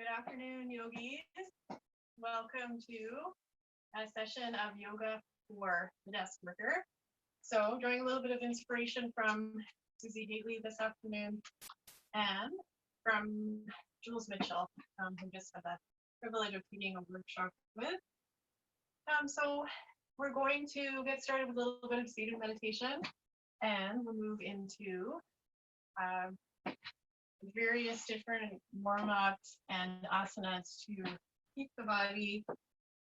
Good afternoon, yogis. Welcome to a session of yoga for the desk worker. So, drawing a little bit of inspiration from Susie Haley this afternoon and from Jules Mitchell, who just had the privilege of taking a workshop with. So, we're going to get started with a little bit of seated meditation, and we'll move into various different warm-ups and asanas to keep the body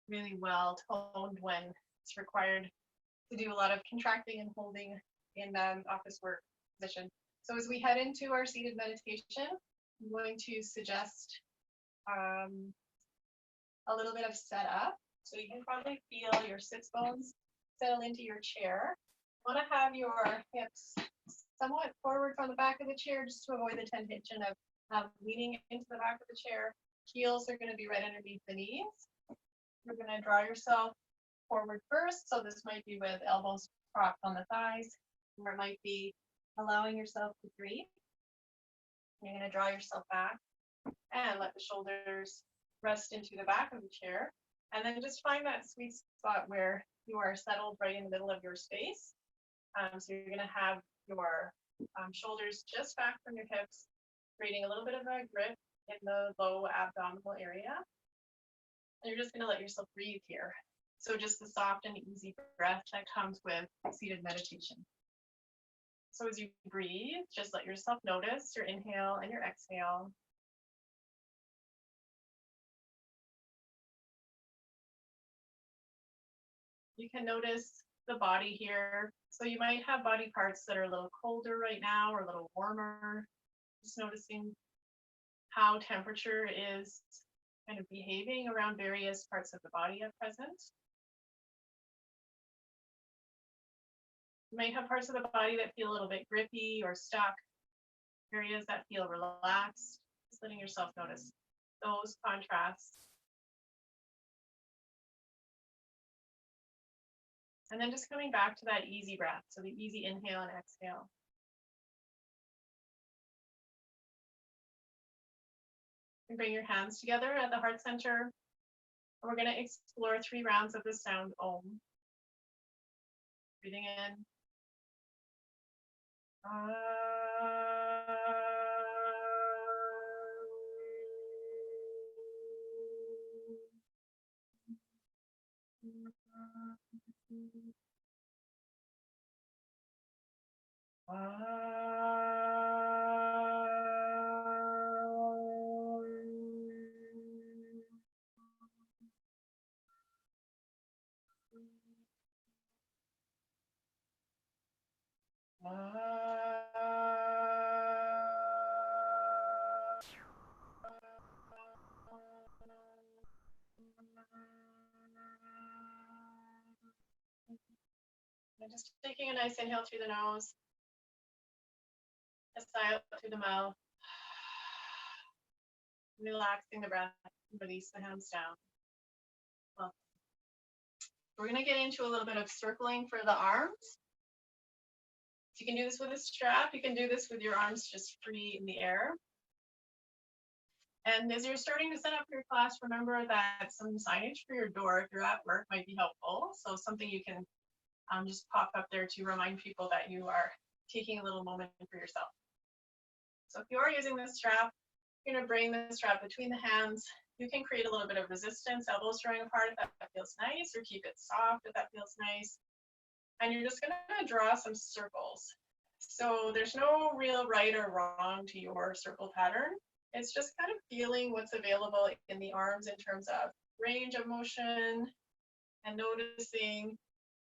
really well toned when it's required to do a lot of contracting and holding in office work position. So as we head into our seated meditation, I'm going to suggest a little bit of setup. So you can probably feel your sits bones settle into your chair. You want to have your hips somewhat forward from the back of the chair just to avoid the tension of leaning into the back of the chair. Heels are going to be right underneath the knees. You're going to draw yourself forward first. So this might be with elbows propped on the thighs, or it might be allowing yourself to breathe. You're going to draw yourself back and let the shoulders rest into the back of the chair. And then just find that sweet spot where you are settled right in the middle of your space. So you're going to have your shoulders just back from your hips, creating a little bit of a grip in the low abdominal area. And you're just going to let yourself breathe here. So just the soft and easy breath that comes with seated meditation. So as you breathe, just let yourself notice your inhale and your exhale. You can notice the body here. So you might have body parts that are a little colder right now or a little warmer. Just noticing how temperature is kind of behaving around various parts of the body at present. You might have parts of the body that feel a little bit grippy or stuck, areas that feel relaxed. Just letting yourself notice those contrasts. And then just coming back to that easy breath, so the easy inhale and exhale. And bring your hands together at the heart center. And we're going to explore 3 rounds of the sound Om. Breathing in. And just taking a nice inhale through the nose, a sigh out through the mouth, relaxing the breath, release the hands down. Well, we're going to get into a little bit of circling for the arms. You can do this with a strap. You can do this with your arms just free in the air. And as you're starting to set up your class, remember that some signage for your door, if you're at work, might be helpful. So something you can just pop up there to remind people that you are taking a little moment for yourself. So if you are using this strap, you're going to bring the strap between the hands. You can create a little bit of resistance, elbows drawing apart if that feels nice, or keep it soft if that feels nice. And you're just going to draw some circles. So there's no real right or wrong to your circle pattern. It's just kind of feeling what's available in the arms in terms of range of motion and noticing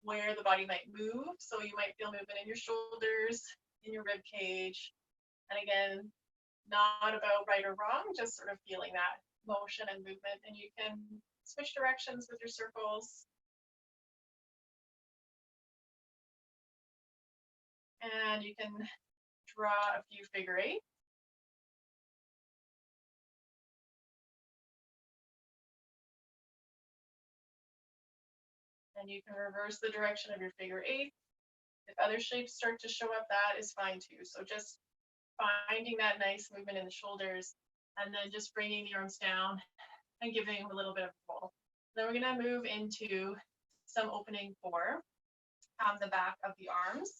where the body might move. So you might feel movement in your shoulders, in your rib cage. And again, not about right or wrong, just sort of feeling that motion and movement. And you can switch directions with your circles. And you can draw a few figure eights. And you can reverse the direction of your figure eight. If other shapes start to show up, that is fine too. So just finding that nice movement in the shoulders And then just bringing the arms down and giving them a little bit of a roll. Then we're going to move into some opening for the back of the arms.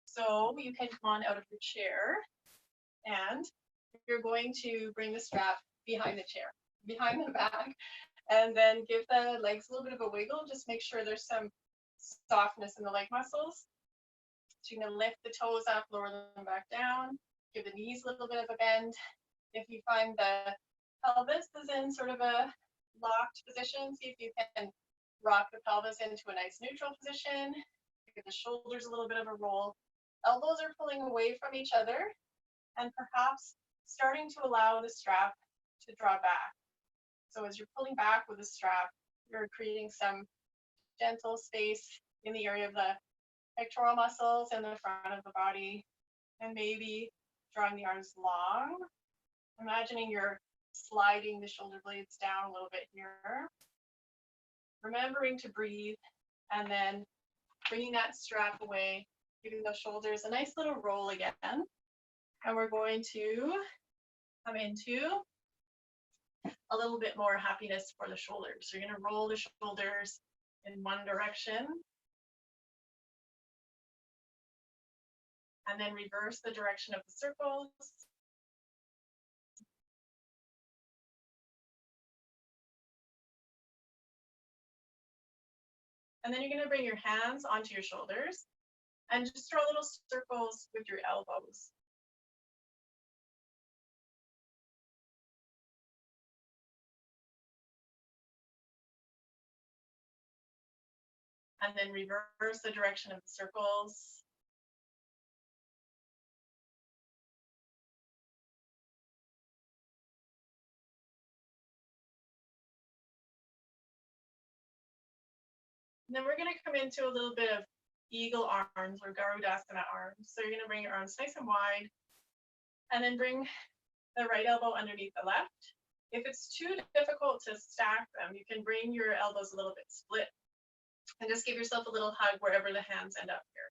So you can come on out of your chair and you're going to bring the strap behind the chair, behind the back, and then give the legs a little bit of a wiggle. Just make sure there's some softness in the leg muscles. So you're going to lift the toes up, lower them back down, give the knees a little bit of a bend. If you find the pelvis is in sort of a locked position, see if you can rock the pelvis into a nice neutral position. Give the shoulders a little bit of a roll. Elbows are pulling away from each other and perhaps starting to allow the strap to draw back. So as you're pulling back with the strap, you're creating some gentle space in the area of the pectoral muscles and the front of the body, and maybe drawing the arms long. Imagining you're sliding the shoulder blades down a little bit here. Remembering to breathe, and then bringing that strap away, giving those shoulders a nice little roll again. And we're going to come into a little bit more happiness for the shoulders. So you're going to roll the shoulders in one direction. And then reverse the direction of the circles. And then you're going to bring your hands onto your shoulders and just draw little circles with your elbows. And then reverse the direction of the circles. And then we're going to come into a little bit of eagle arms or Garudasana arms. So you're going to bring your arms nice and wide and then bring the right elbow underneath the left. If it's too difficult to stack them, you can bring your elbows a little bit split and just give yourself a little hug wherever the hands end up here.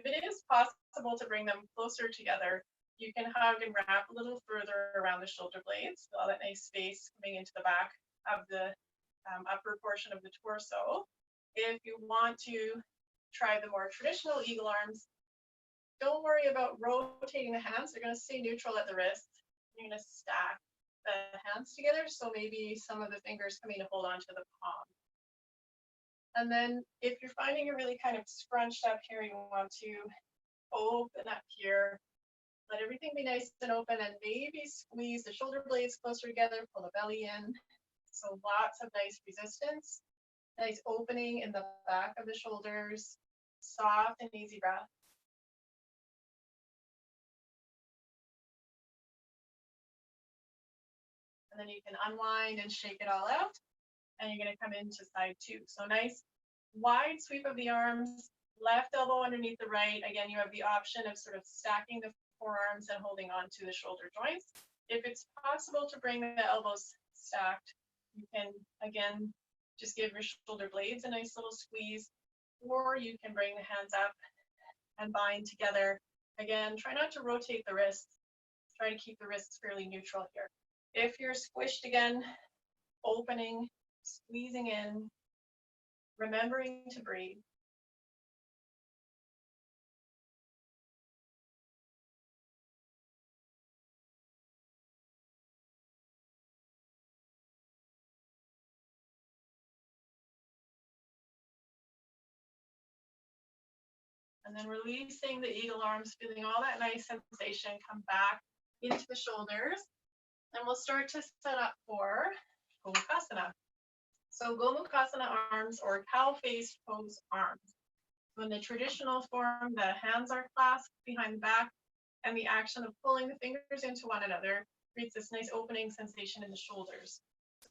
If it is possible to bring them closer together, you can hug and wrap a little further around the shoulder blades, all that nice space coming into the back of the upper portion of the torso. If you want to try the more traditional eagle arms, don't worry about rotating the hands. They're going to stay neutral at the wrist. You're going to stack the hands together, so maybe some of the fingers coming to hold onto the palm. And then if you're finding you're really kind of scrunched up here, you want to open up here, let everything be nice and open, and maybe squeeze the shoulder blades closer together, pull the belly in. So lots of nice resistance. Nice opening in the back of the shoulders, soft and easy breath. And then you can unwind and shake it all out. And you're going to come into side two. So nice wide sweep of the arms, left elbow underneath the right. Again, you have the option of sort of stacking the forearms and holding on to the shoulder joints. If it's possible to bring the elbows stacked, you can, again, just give your shoulder blades a nice little squeeze, or you can bring the hands up and bind together. Again, try not to rotate the wrists. Try to keep the wrists fairly neutral here. If you're squished again, opening, squeezing in, remembering to breathe. And then releasing the eagle arms, feeling all that nice sensation come back into the shoulders. And we'll start to set up for Gomukhasana. So Gomukhasana arms, or cow-faced pose arms. So in the traditional form, the hands are clasped behind the back, and the action of pulling the fingers into one another creates this nice opening sensation in the shoulders.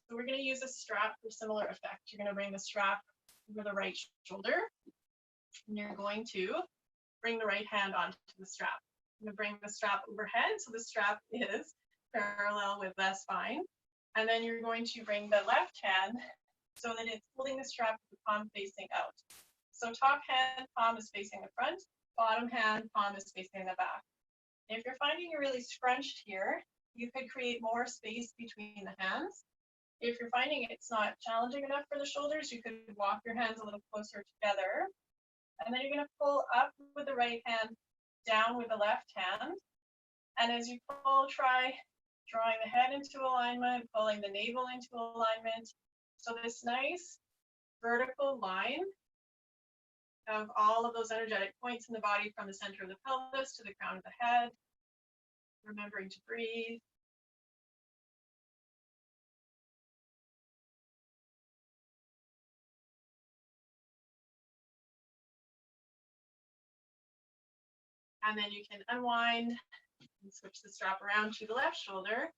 So we're going to use a strap for similar effect. You're going to bring the strap over the right shoulder, and you're going to bring the right hand onto the strap. I'm going to bring the strap overhead, so the strap is parallel with the spine. And then you're going to bring the left hand so that it's holding the strap with the palm facing out. So top hand, palm is facing the front, bottom hand, palm is facing the back. If you're finding you're really scrunched here, you could create more space between the hands. If you're finding it's not challenging enough for the shoulders, you could walk your hands a little closer together. And then you're going to pull up with the right hand, down with the left hand. And as you pull, try drawing the head into alignment, pulling the navel into alignment. So this nice vertical line of all of those energetic points in the body from the center of the pelvis to the crown of the head. Remembering to breathe. And then you can unwind and switch the strap around to the left shoulder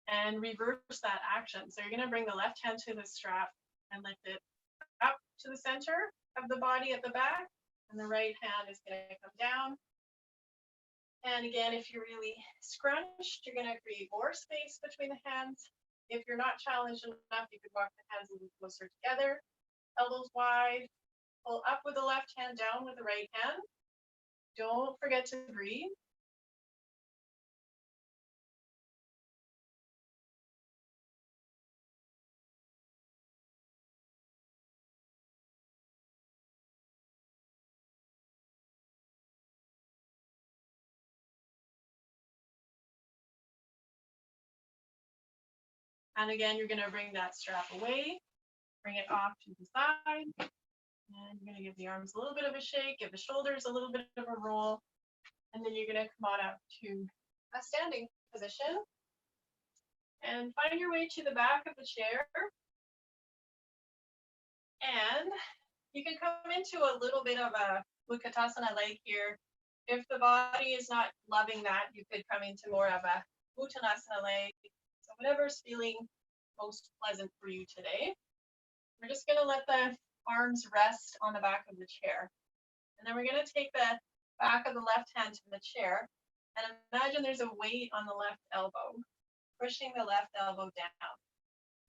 and reverse that action. So you're going to bring the left hand to the strap and lift it up to the center of the body at the back, and the right hand is going to come down. And again, if you're really scrunched, you're going to create more space between the hands. If you're not challenged enough, you could walk the hands a little closer together, elbows wide, pull up with the left hand, down with the right hand. Don't forget to breathe. And again, you're going to bring that strap away, bring it off to the side. And you're going to give the arms a little bit of a shake, give the shoulders a little bit of a roll. And then you're going to come on up to a standing position. And find your way to the back of the chair. And you can come into a little bit of a Utkatasana leg here. If the body is not loving that, you could come into more of a Uttanasana leg. So whatever's feeling most pleasant for you today. We're just going to let the arms rest on the back of the chair. And then we're going to take the back of the left hand to the chair. And imagine there's a weight on the left elbow, pushing the left elbow down.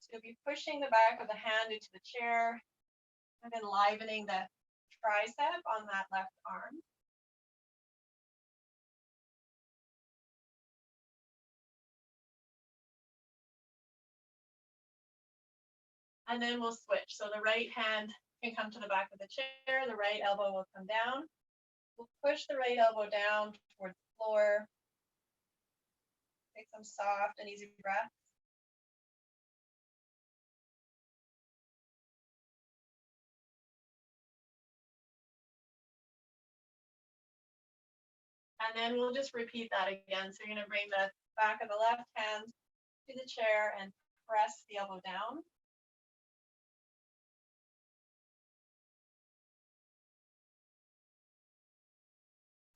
So you'll be pushing the back of the hand into the chair and then livening the tricep on that left arm. And then we'll switch. So the right hand can come to the back of the chair, the right elbow will come down. We'll push the right elbow down towards the floor. Take some soft and easy breaths. And then we'll just repeat that again. So you're going to bring the back of the left hand to the chair and press the elbow down.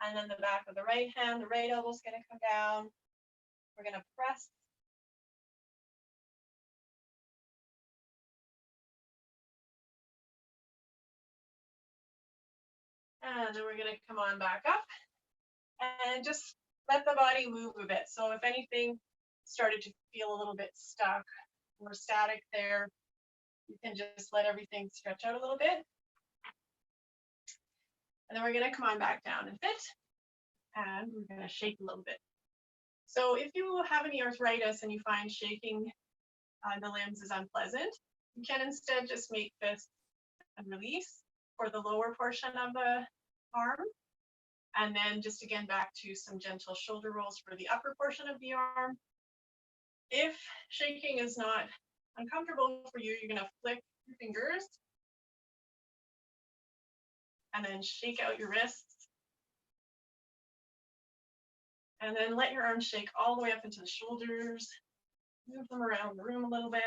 And then the back of the right hand, the right elbow is going to come down. We're going to press. And then we're going to come on back up and just let the body move a bit. So if anything started to feel a little bit stuck or static there, you can just let everything stretch out a little bit. And then we're going to come on back down and fit. And we're going to shake a little bit. So if you have any arthritis and you find shaking the limbs is unpleasant, you can instead just make fists and release for the lower portion of the arm. And then just again back to some gentle shoulder rolls for the upper portion of the arm. If shaking is not uncomfortable for you, you're going to flick your fingers and then shake out your wrists. And then let your arms shake all the way up into the shoulders. Move them around the room a little bit.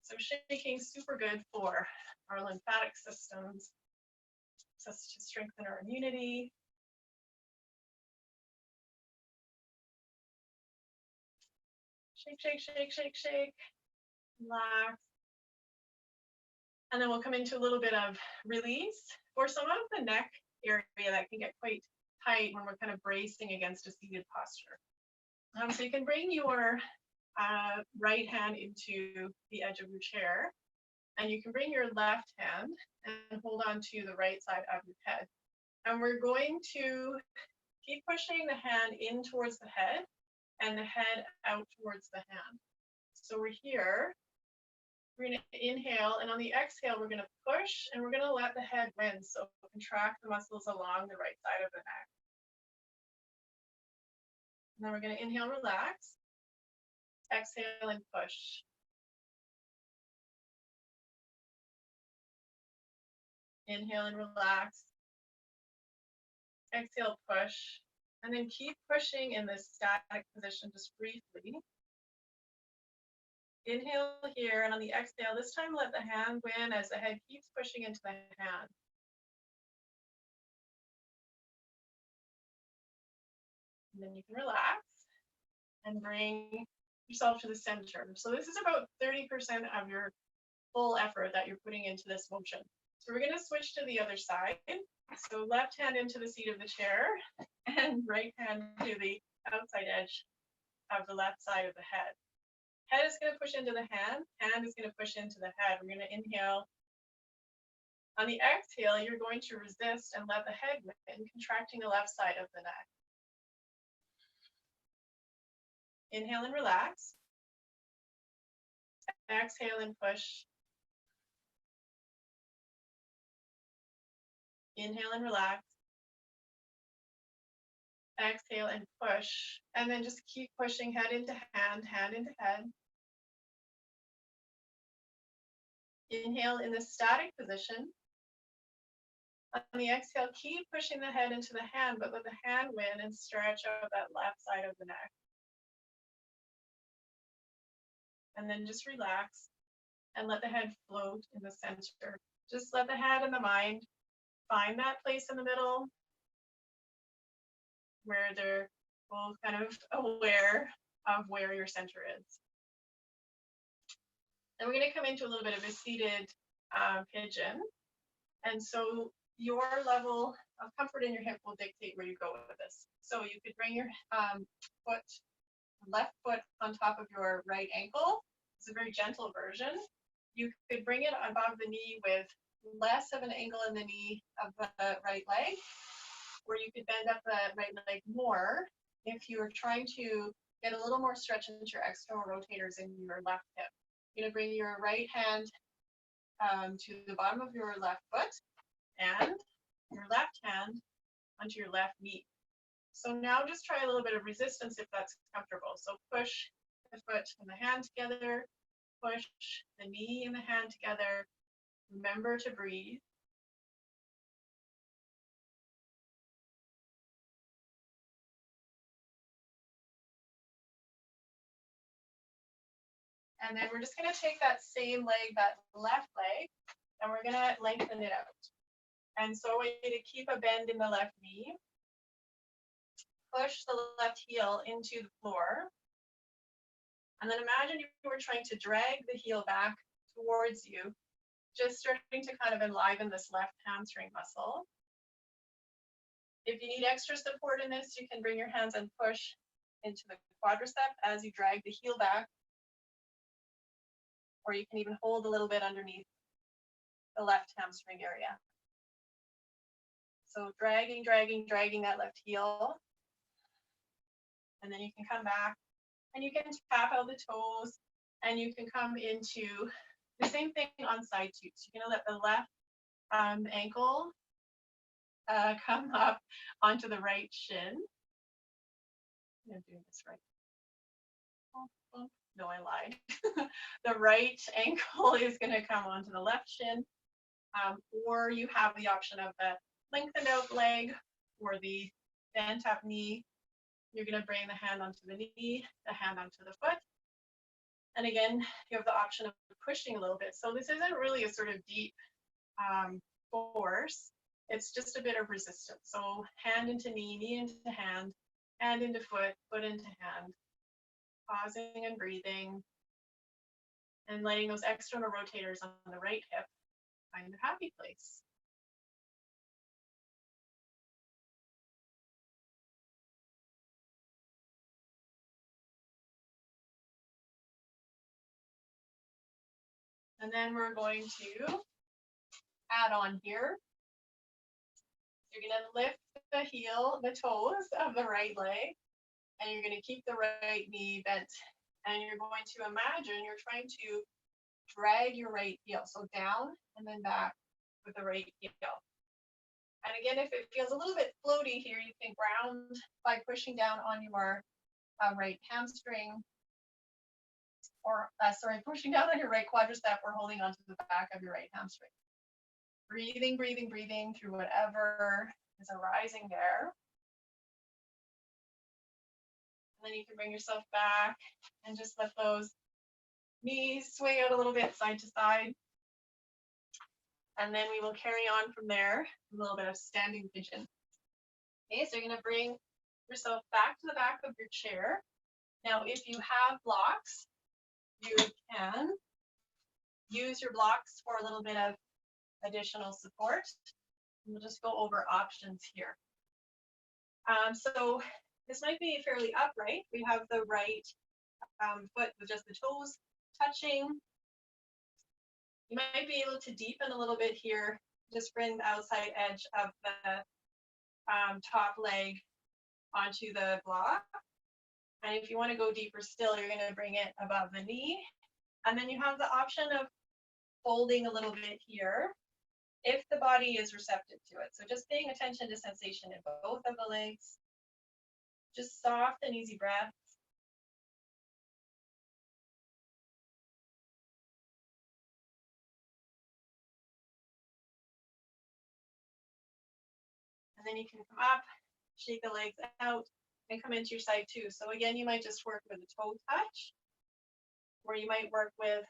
So shaking is super good for our lymphatic systems, just to strengthen our immunity. Shake, shake, shake, shake, shake. Relax. And then we'll come into a little bit of release for some of the neck area that can get quite tight when we're kind of bracing against a seated posture. So you can bring your right hand into the edge of your chair, and you can bring your left hand and hold on to the right side of your head. And we're going to keep pushing the hand in towards the head and the head out towards the hand. So we're here. We're going to inhale, and on the exhale, we're going to push, and we're going to let the head win. So contract the muscles along the right side of the neck. And then we're going to inhale, relax. Exhale and push. Inhale and relax. Exhale, push. And then keep pushing in this static position just briefly. Inhale here, and on the exhale, this time let the hand win as the head keeps pushing into the hand. And then you can relax and bring yourself to the center. So this is about 30% of your full effort that you're putting into this motion. So we're going to switch to the other side. So left hand into the seat of the chair and right hand to the outside edge of the left side of the head. Head is going to push into the hand is going to push into the head. We're going to inhale. On the exhale, you're going to resist and let the head win, contracting the left side of the neck. Inhale and relax. Exhale and push. Inhale and relax. Exhale and push. And then just keep pushing head into hand into head. Inhale in the static position. On the exhale, keep pushing the head into the hand, but let the hand win and stretch out that left side of the neck. And then just relax and let the head float in the center. Just let the head and the mind find that place in the middle where they're both kind of aware of where your center is. And we're going to come into a little bit of a seated pigeon. And so your level of comfort in your hip will dictate where you go with this. So you could bring your left foot on top of your right ankle. It's a very gentle version. You could bring it above the knee with less of an angle in the knee of the right leg, or you could bend up the right leg more if you are trying to get a little more stretch into your external rotators in your left hip. You're going to bring your right hand to the bottom of your left foot and your left hand onto your left knee. So now just try a little bit of resistance if that's comfortable. So push the foot and the hand together, push the knee and the hand together. Remember to breathe. And then we're just going to take that same leg, that left leg, and we're going to lengthen it out. And so we need to keep a bend in the left knee. Push the left heel into the floor. And then imagine you were trying to drag the heel back towards you, just starting to kind of enliven this left hamstring muscle. If you need extra support in this, you can bring your hands and push into the quadricep as you drag the heel back. Or you can even hold a little bit underneath the left hamstring area. So dragging that left heel. And then you can come back and you can tap out the toes and you can come into the same thing on side two. So you're gonna let the left ankle come up onto the right shin. I'm doing this right. No, I lied. The right ankle is going to come onto the left shin, or you have the option of the lengthened out leg or the bent up knee. You're going to bring the hand onto the knee, the hand onto the foot. And again, you have the option of pushing a little bit. So this isn't really a sort of deep force. It's just a bit of resistance. So hand into knee, knee into hand into foot, foot into hand. Pausing and breathing and letting those external rotators on the right hip find their happy place. And then we're going to add on here. You're going to lift the heel, the toes of the right leg. And you're going to keep the right knee bent. And you're going to imagine you're trying to drag your right heel. So down and then back with the right heel. And again, if it feels a little bit floaty here, you can ground by pushing down on your right hamstring, or pushing down on your right quadricep or holding onto the back of your right hamstring. Breathing, breathing, breathing through whatever is arising there. And then you can bring yourself back and just let those knees swing out a little bit side to side. And then we will carry on from there, a little bit of standing pigeon. Okay, so you're going to bring yourself back to the back of your chair. Now, if you have blocks, you can use your blocks for a little bit of additional support. We'll just go over options here. So this might be fairly upright. We have the right foot with just the toes touching. You might be able to deepen a little bit here. Just bring the outside edge of the top leg onto the block. And if you want to go deeper still, you're going to bring it above the knee. And then you have the option of folding a little bit here if the body is receptive to it. So just paying attention to sensation in both of the legs. Just soft and easy breaths. And then you can come up, shake the legs out, and come into your side two. So again, you might just work with a toe touch, or you might work with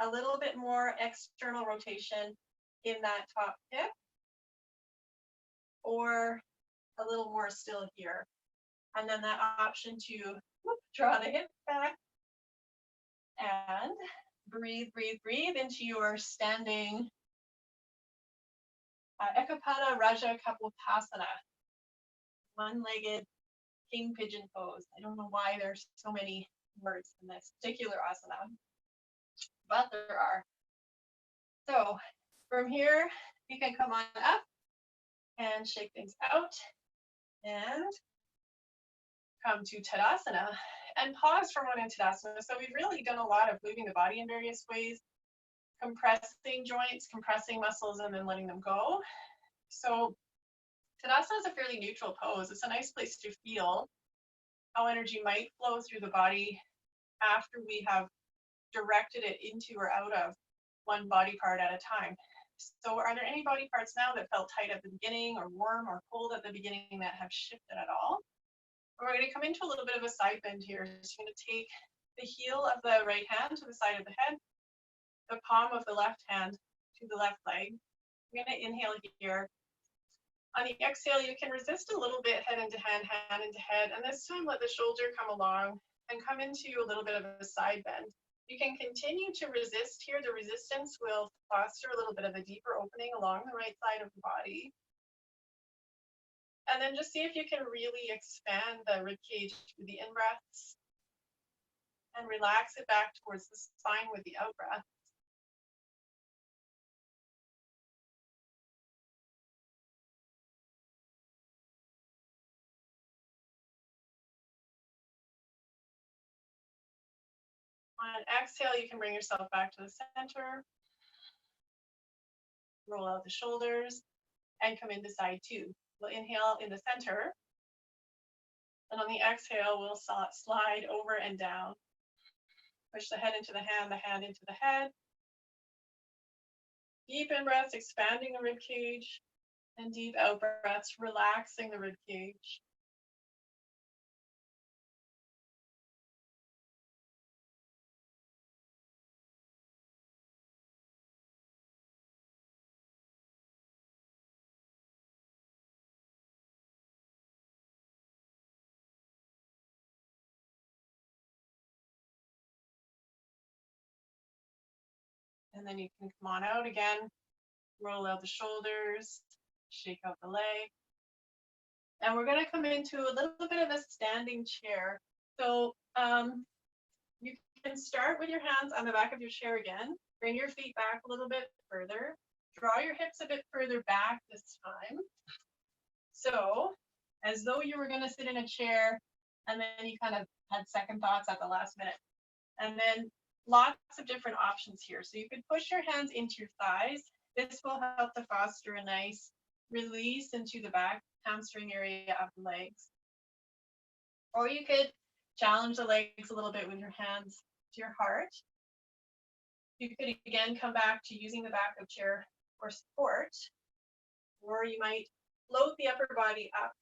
a little bit more external rotation in that top hip, or a little more still here. And then that option to draw the hip back and breathe, breathe, breathe into your standing Ekapada Raja Kapalabhasana, one-legged king pigeon pose. I don't know why there's so many words in this particular asana, but there are. So from here, you can come on up and shake things out and come to Tadasana and pause for one in Tadasana. So we've really done a lot of moving the body in various ways, compressing joints, compressing muscles, and then letting them go. So Tadasana is a fairly neutral pose. It's a nice place to feel how energy might flow through the body after we have directed it into or out of one body part at a time. So are there any body parts now that felt tight at the beginning, or warm or cold at the beginning, that have shifted at all? We're going to come into a little bit of a side bend here. So you're going to take the heel of the right hand to the side of the head, the palm of the left hand to the left leg. We're going to inhale here. On the exhale, you can resist a little bit, head into hand, hand into head, and this time let the shoulder come along and come into a little bit of a side bend. You can continue to resist here. The resistance will foster a little bit of a deeper opening along the right side of the body. And then just see if you can really expand the ribcage through the in-breaths and relax it back towards the spine with the out-breath. On exhale, you can bring yourself back to the center. Roll out the shoulders and come into side two. We'll inhale in the center. And on the exhale, we'll slide over and down. Push the head into the hand into the head. Deep in breaths, expanding the rib cage, and deep out breaths, relaxing the rib cage. And then you can come on out again, roll out the shoulders, shake out the leg. And we're going to come into a little bit of a standing chair. So you can start with your hands on the back of your chair again. Bring your feet back a little bit further. Draw your hips a bit further back this time. So as though you were going to sit in a chair and then you kind of had second thoughts at the last minute. And then lots of different options here. So you could push your hands into your thighs. This will help to foster a nice release into the back hamstring area of the legs. Or you could challenge the legs a little bit with your hands to your heart. You could again come back to using the back of chair for support, or you might float the upper body up.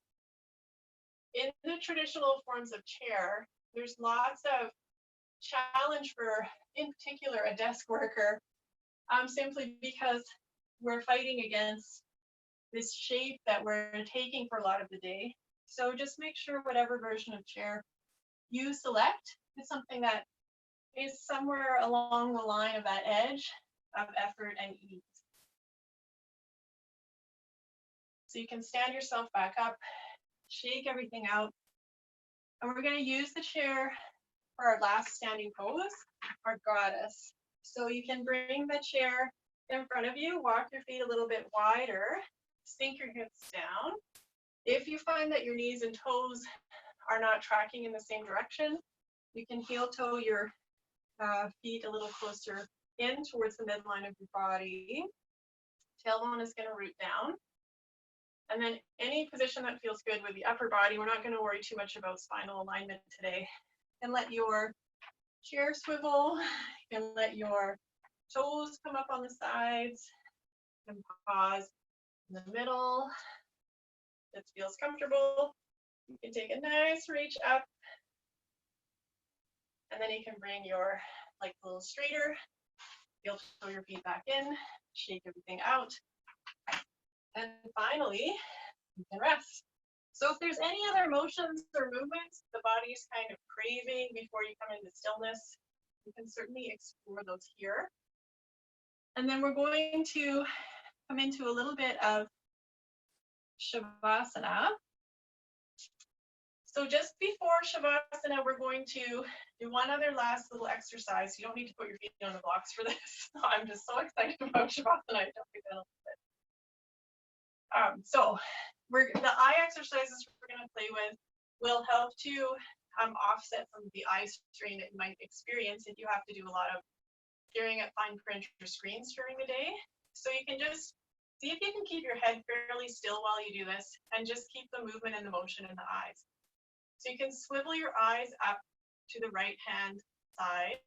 In the traditional forms of chair, there's lots of challenge for, in particular, a desk worker, simply because we're fighting against this shape that we're taking for a lot of the day. So just make sure whatever version of chair you select is something that is somewhere along the line of that edge of effort and ease. So you can stand yourself back up, shake everything out, and we're going to use the chair for our last standing pose, our goddess. So you can bring the chair in front of you, walk your feet a little bit wider, sink your hips down. If you find that your knees and toes are not tracking in the same direction, you can heel toe your feet a little closer in towards the midline of your body. Tailbone is going to root down. And then any position that feels good with the upper body, we're not going to worry too much about spinal alignment today. And let your chair swivel, you can let your toes come up on the sides, and pause in the middle. It feels comfortable. You can take a nice reach up, and then you can bring your legs a little straighter. You'll throw your feet back in, shake everything out. And finally, you can rest. So if there's any other motions or movements the body's kind of craving before you come into stillness, you can certainly explore those here. And then we're going to come into a little bit of Shavasana. So just before Shavasana, we're going to do one other last little exercise. You don't need to put your feet on the blocks for this. I'm just so excited about Shavasana. I don't think that'll fit. So the eye exercises we're going to play with will help to offset some of the eye strain that you might experience if you have to do a lot of staring at fine print or screens during the day. So you can just see if you can keep your head fairly still while you do this, and just keep the movement and the motion in the eyes. So you can swivel your eyes up to the right hand side.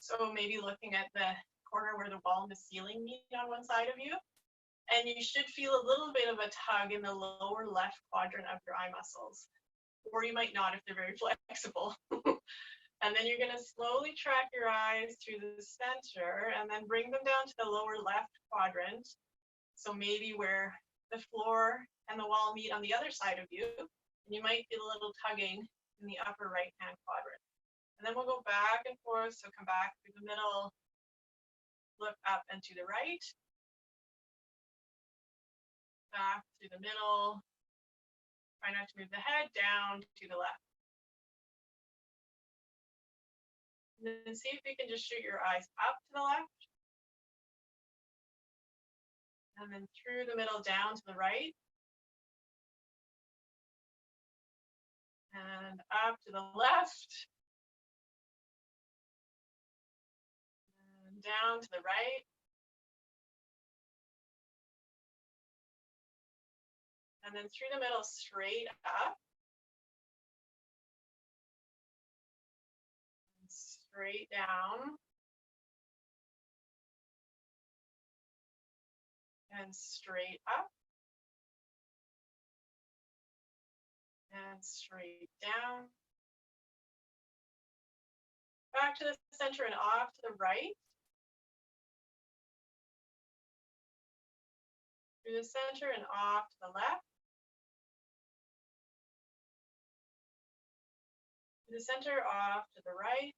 So maybe looking at the corner where the wall and the ceiling meet on one side of you. And you should feel a little bit of a tug in the lower left quadrant of your eye muscles. Or you might not if they're very flexible. And then you're going to slowly track your eyes through the center and then bring them down to the lower left quadrant. So maybe where the floor and the wall meet on the other side of you. And you might feel a little tugging in the upper right-hand quadrant. And then we'll go back and forth. So come back through the middle, look up and to the right. Back through the middle. Try not to move the head down to the left. And then see if you can just shoot your eyes up to the left. And then through the middle down to the right. And up to the left. And down to the right. And then through the middle, straight up. And straight down. And straight up. And straight down. Back to the center and off to the right. Through the center and off to the left. Through the center, off to the right.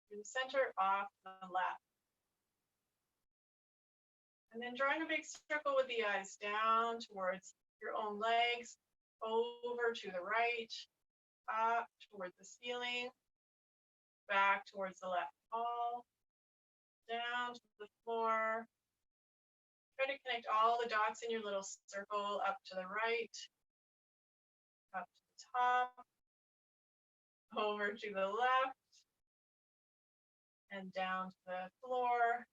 Through the center, off to the left. And then drawing a big circle with the eyes down towards your own legs, over to the right, up towards the ceiling, back towards the left wall, down to the floor, Try to connect all the dots in your little circle up to the right, up to the top, over to the left, and down to the floor,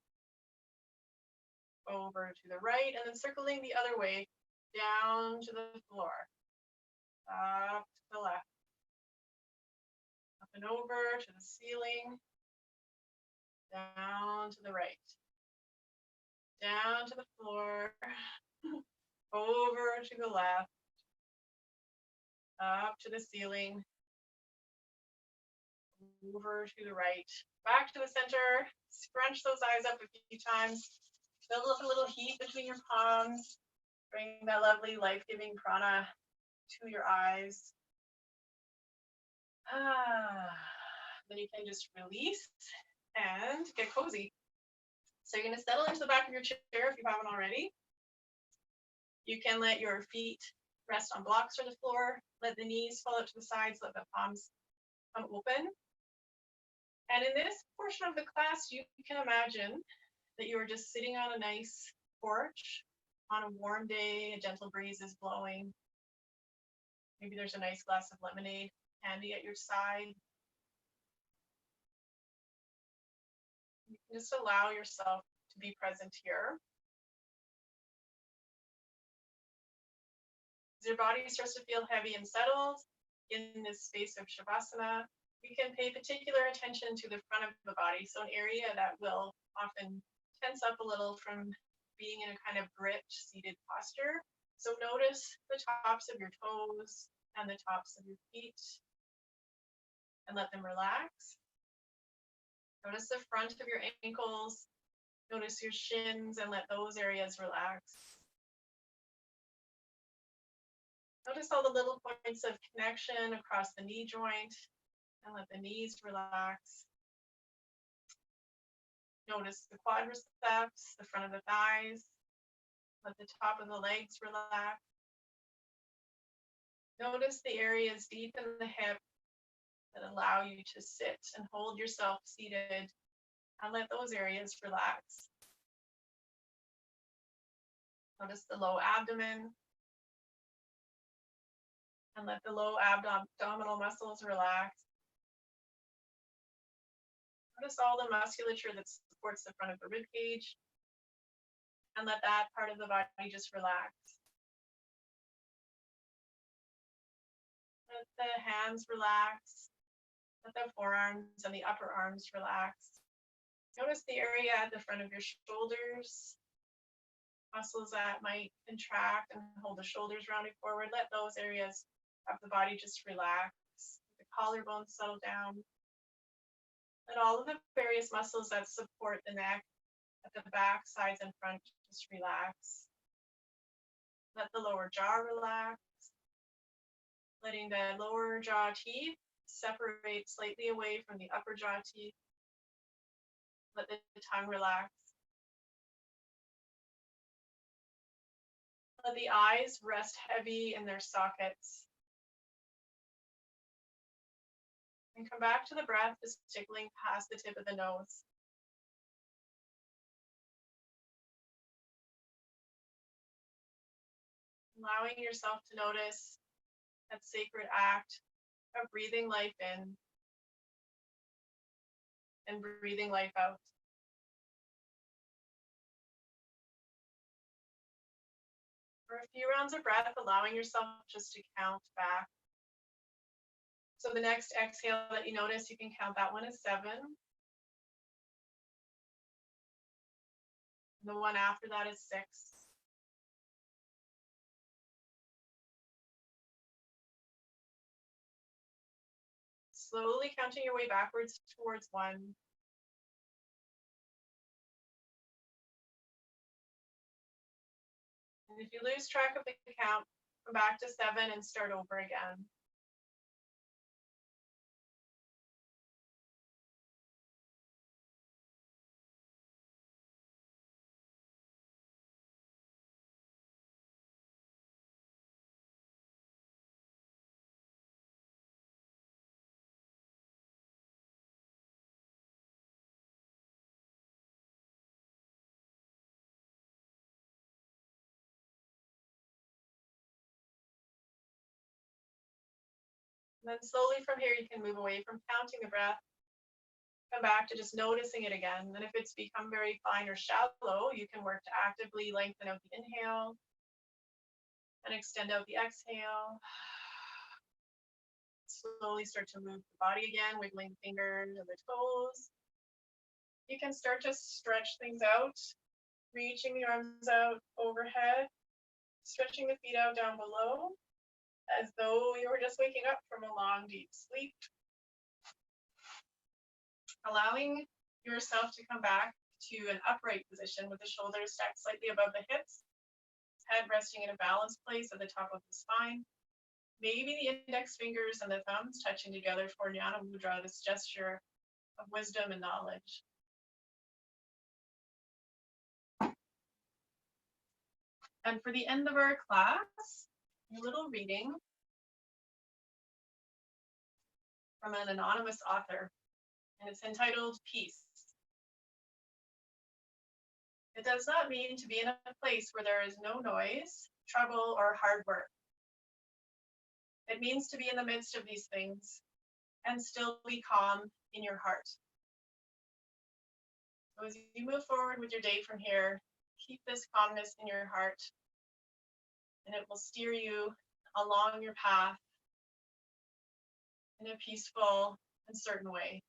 over to the right, and then circling the other way, down to the floor, up to the left, up and over to the ceiling, down to the right, down to the floor, over to the left, up to the ceiling, over to the right, back to the center, scrunch those eyes up a few times, build up a little heat between your palms, bring that lovely life-giving prana to your eyes. Then you can just release and get cozy. So you're going to settle into the back of your chair if you haven't already. You can let your feet rest on blocks or the floor, let the knees fall out to the sides, let the palms come open. And in this portion of the class, you can imagine that you are just sitting on a nice porch on a warm day, a gentle breeze is blowing. Maybe there's a nice glass of lemonade handy at your side. You can just allow yourself to be present here. As your body starts to feel heavy and settled in this space of Shavasana, you can pay particular attention to the front of the body, so an area that will often tense up a little from being in a kind of gripped seated posture. So notice the tops of your toes and the tops of your feet and let them relax. Notice the front of your ankles, notice your shins and let those areas relax. Notice all the little points of connection across the knee joint and let the knees relax. Notice the quadriceps, the front of the thighs. Let the top of the legs relax. Notice the areas deep in the hip that allow you to sit and hold yourself seated, and let those areas relax. Notice the low abdomen, and let the low abdominal muscles relax. Notice all the musculature that supports the front of the rib cage, and let that part of the body just relax. Let the hands relax. Let the forearms and the upper arms relax. Notice the area at the front of your shoulders, muscles that might contract and hold the shoulders rounded forward. Let those areas of the body just relax. The collarbones settle down. Let all of the various muscles that support the neck at the back, sides, and front just relax. Let the lower jaw relax. Letting the lower jaw teeth separate slightly away from the upper jaw teeth. Let the tongue relax. Let the eyes rest heavy in their sockets. And come back to the breath, just tickling past the tip of the nose. Allowing yourself to notice that sacred act of breathing life in and breathing life out. For a few rounds of breath, allowing yourself just to count back. So the next exhale that you notice, you can count that one as 7. The one after that is 6. Slowly counting your way backwards towards 1. And if you lose track of the count, come back to 7 and start over again. And then slowly from here, you can move away from counting the breath. Come back to just noticing it again. And if it's become very fine or shallow, you can work to actively lengthen out the inhale and extend out the exhale. Slowly start to move the body again, wiggling the fingers and the toes. You can start to stretch things out, reaching the arms out overhead, stretching the feet out down below, as though you were just waking up from a long, deep sleep. Allowing yourself to come back to an upright position with the shoulders stacked slightly above the hips, head resting in a balanced place at the top of the spine. Maybe the index fingers and the thumbs touching together for Jnana Mudra, this gesture of wisdom and knowledge. And for the end of our class, a little reading from an anonymous author, and it's entitled Peace. It does not mean to be in a place where there is no noise, trouble, or hard work. It means to be in the midst of these things and still be calm in your heart. So as you move forward with your day from here, keep this calmness in your heart, and it will steer you along your path in a peaceful and certain way.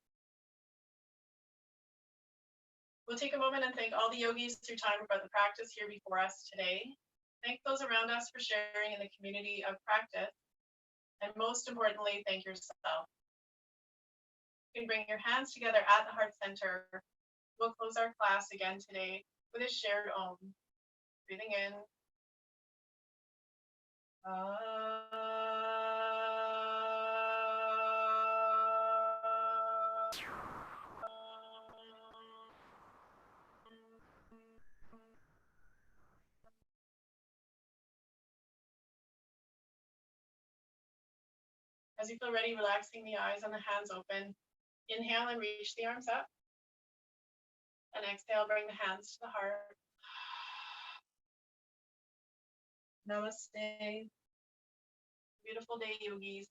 We'll take a moment and thank all the yogis through time about the practice here before us today. Thank those around us for sharing in the community of practice. And most importantly, thank yourself. You can bring your hands together at the heart center. We'll close our class again today with a shared Om. Breathing in. As you feel ready, relaxing the eyes and the hands open. Inhale and reach the arms up. And exhale, bring the hands to the heart. Namaste. Beautiful day, yogis.